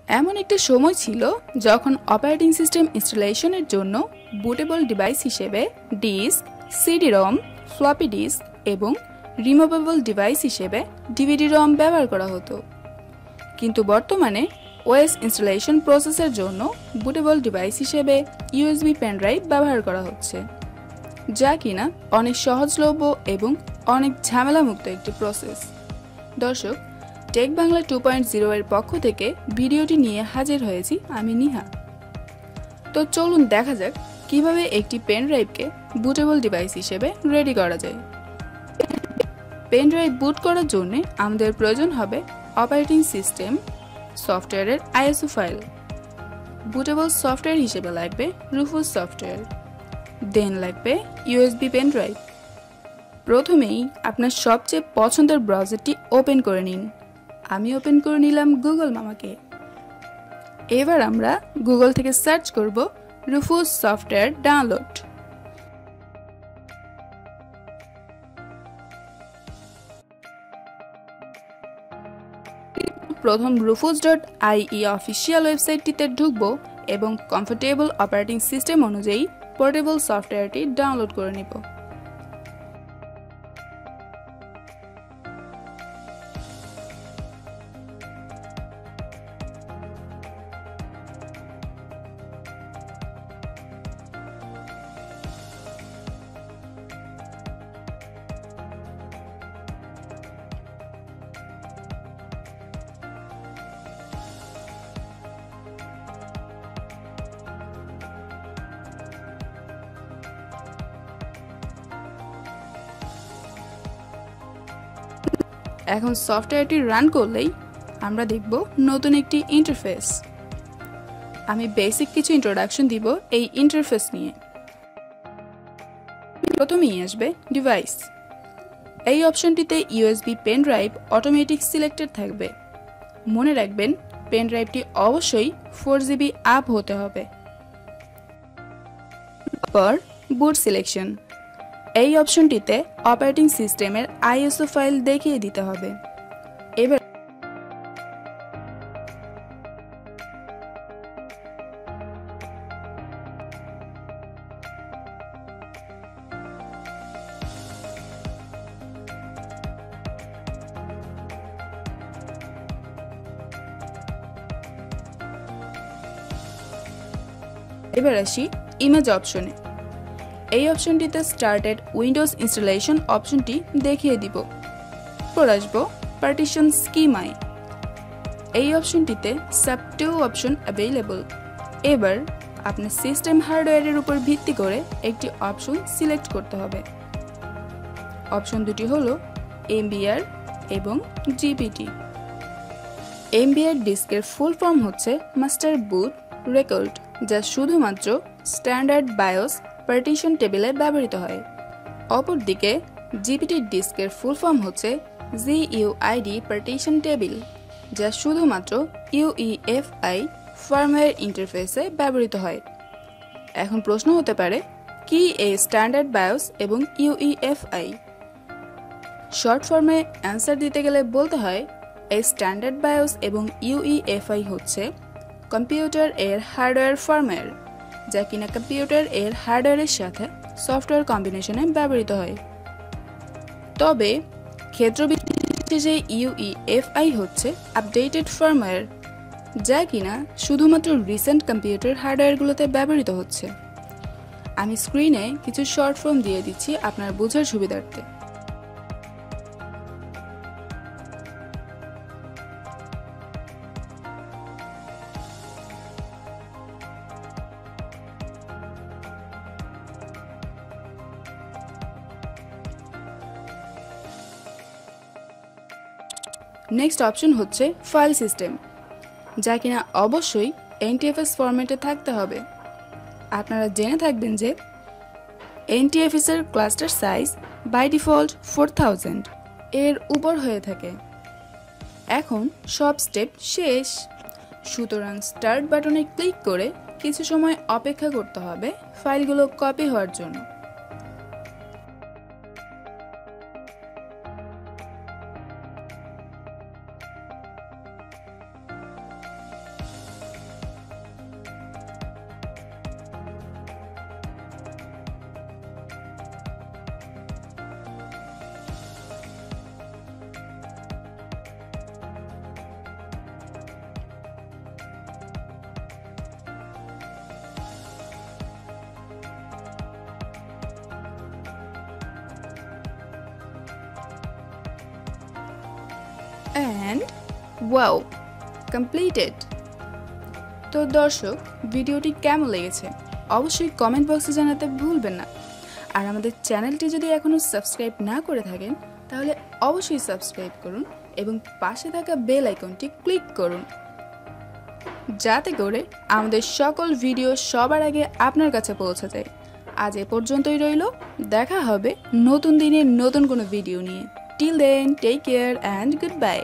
এমন একটা সময় ছিল যখন অপারেটিং সিস্টেম ইনস্টলেশনের জন্য বুটেবল ডিভাইস হিসেবে ডিস্ক, সিডি-রম, ফ্লপি ডিস্ক এবং রিমুভেবল ডিভাইস হিসেবে ডিভিডি-রম ব্যবহার করা হতো। কিন্তু বর্তমানে ওএস ইনস্টলেশন প্রসেসের জন্য বুটেবল ডিভাইস হিসেবে ইউএসবি পেন ড্রাইভ ব্যবহার করা হচ্ছে, যা কিনা অনেক সহজলভ্য এবং অনেক ঝামেলামুক্ত একটি প্রসেস। দর্শক, টেক বাংলা 2.0 এর পক্ষ থেকে ভিডিওটি নিয়ে হাজির হয়েছি আমি নিহা। তো চলুন দেখা যাক কিভাবে একটি পেন ড্রাইভকে বুটেবল ডিভাইস হিসেবে রেডি করা যায়। পেন ড্রাইভ বুট করার জন্য আমাদের প্রয়োজন হবে অপারেটিং সিস্টেম সফটওয়্যারের আইএসও ফাইল। বুটেবল সফটওয়্যার হিসেবে লাগবে রুফুস সফটওয়্যার, দেন লাগবে ইউএসবি পেন ড্রাইভ। প্রথমেই আপনার সবচেয়ে পছন্দের ব্রাউজারটি ওপেন করে নিন। আমি ওপেন করে নিলাম গুগল মামাকে। এবার আমরা গুগল থেকে সার্চ করব রুফুস সফটওয়্যার ডাউনলোড। প্রথম rufus.ie অফিসিয়াল ওয়েবসাইটটিতে ঢুকব এবং কমফোর্টেবল অপারেটিং সিস্টেম অনুযায়ী পোর্টেবল সফটওয়্যারটি ডাউনলোড করে নিব। এখন সফটওয়্যারটি রান করলেই আমরা দেখব নতুন একটি ইন্টারফেস। আমি বেসিক কিছু ইন্ট্রোডাকশন দিব এই ইন্টারফেস নিয়ে। প্রথমেই আসবে ডিভাইস। এই অপশনটিতে USB pen drive automatic selected থাকবে। মনে রাখবেন পেন ড্রাইভটি অবশ্যই 4GB আপ হতে হবে। পর বুট সিলেকশন। এই অপশনটিতে অপারেটিং সিস্টেমের আইএসও ফাইল দেখিয়ে দিতে হবে। এবার আসি ইমেজ অপশনে। এই অপশনটিতে স্টার্টেড উইন্ডোজ ইনস্টলেশন অপশনটি দেখিয়ে দিব। পর আসবো পার্টিশন স্কিমায়। এই অপশনটিতে সাব 2 অপশন অ্যাভেলেবল। এবার আপনার সিস্টেম হার্ডওয়্যারের উপর ভিত্তি করে একটি অপশন সিলেক্ট করতে হবে। অপশন দুটি হলো এমবিআর এবং জিপিটি। এমবিআর ডিস্কের ফুল ফর্ম হচ্ছে মাস্টার বুট রেকর্ড, যা শুধুমাত্র স্ট্যান্ডার্ড বায়োস পার্টিশন টেবিলে ব্যবহৃত হয়। অপরদিকে জিপিটি ডিস্কের ফুল ফর্ম হচ্ছে জিইউআইডি পার্টিশন টেবিল, যা শুধুমাত্র ইউইএফআই ফার্মওয়্যার ইন্টারফেসে ব্যবহৃত হয়। এখন প্রশ্ন হতে পারে, কি এই স্ট্যান্ডার্ড বায়োস এবং ইউইএফআই? শর্ট ফর্মে অ্যান্সার দিতে গেলে বলতে হয়, এই স্ট্যান্ডার্ড বায়োস এবং ইউইএফআই হচ্ছে কম্পিউটার এর হার্ডওয়্যার ফার্মওয়্যার, যা কিনা কম্পিউটার এর হার্ডওয়্যারের সাথে সফটওয়্যার কম্বিনেশনে ব্যবহৃত হয়। তবে ক্ষেত্রবিশেষে ইউইএফআই হচ্ছে আপডেটেড ফার্মওয়্যার, যা কিনা শুধুমাত্র রিসেন্ট কম্পিউটার হার্ডওয়্যারগুলোতে ব্যবহৃত হচ্ছে। আমি স্ক্রিনে কিছু শর্ট ফর্ম দিয়ে দিচ্ছি আপনার বোঝার সুবিধার্থে। নেক্সট অপশন হচ্ছে ফাইল সিস্টেম, যা কিনা অবশ্যই এনটিএফএস ফরম্যাটে থাকতে হবে। আপনারা জেনে থাকবেন যে এনটিএফএস এর ক্লাস্টার সাইজ বাই ডিফল্ট 4000 এর উপর হয়ে থাকে। এখন সব স্টেপ শেষ, সুতরাং স্টার্ট বাটনে ক্লিক করে কিছু সময় অপেক্ষা করতে হবে ফাইলগুলো কপি হওয়ার জন্য। and wow, completed. তো দর্শক, ভিডিওটি কেমন লেগেছে অবশ্যই কমেন্ট বক্সে জানাতে ভুলবেন না। আর আমাদের চ্যানেলটি যদি এখনো সাবস্ক্রাইব না করে থাকেন তাহলে অবশ্যই সাবস্ক্রাইব করুন এবং পাশে থাকা বেল আইকনটি ক্লিক করুন, যাতে করে আমাদের সকল ভিডিও সবার আগে আপনার কাছে পৌঁছে যায়। আজ এ পর্যন্তই রইল, দেখা হবে নতুন দিনে নতুন কোনো ভিডিও নিয়ে। Till then, take care and good by.